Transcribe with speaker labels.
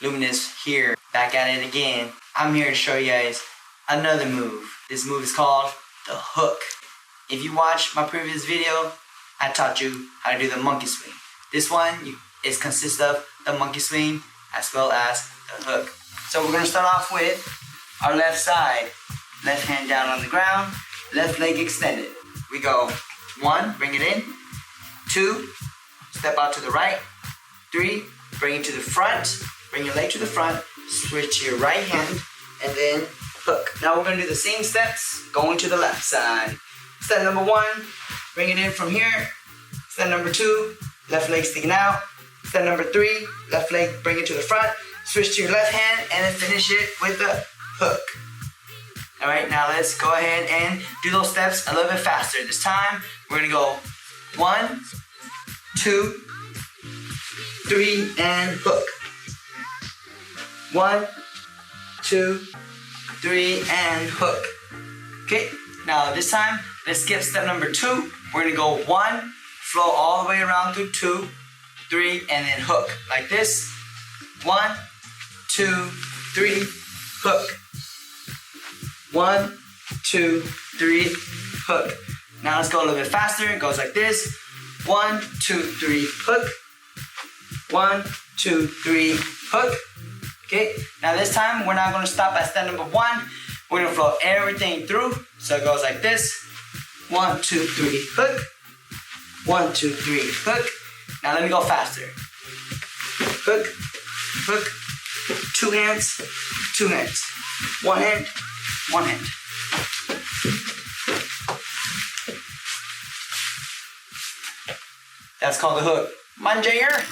Speaker 1: Luminous here, back at it again. I'm here to show you guys another move. This move is called the hook. If you watched my previous video, I taught you how to do the monkey swing. This one consists of the monkey swing as well as the hook. So we're gonna start off with our left side. Left hand down on the ground, left leg extended. We go 1, bring it in. 2, step out to the right. 3, bring it to the front. Bring your leg to the front, switch to your right hand, and then hook. Now we're gonna do the same steps, going to the left side. Step number 1, bring it in from here. Step number 2, left leg sticking out. Step number 3, left leg, bring it to the front, switch to your left hand, and then finish it with the hook. All right, now let's go ahead and do those steps a little bit faster. This time, we're gonna go 1, 2, 3, and hook. 1, 2, 3, and hook. Okay, now this time, let's skip step number 2. We're gonna go 1, flow all the way around through 2, 3, and then hook, like this. 1, 2, 3, hook. 1, 2, 3, hook. Now let's go a little bit faster. It goes like this. 1, 2, 3, hook. 1, 2, 3, hook. Okay, now this time we're not gonna stop at step number 1. We're gonna flow everything through. So it goes like this. 1, 2, 3, hook. 1, 2, 3, hook. Now let me go faster. Hook, hook. 2 hands, 2 hands. 1 hand, 1 hand. That's called the hook. Manjayer.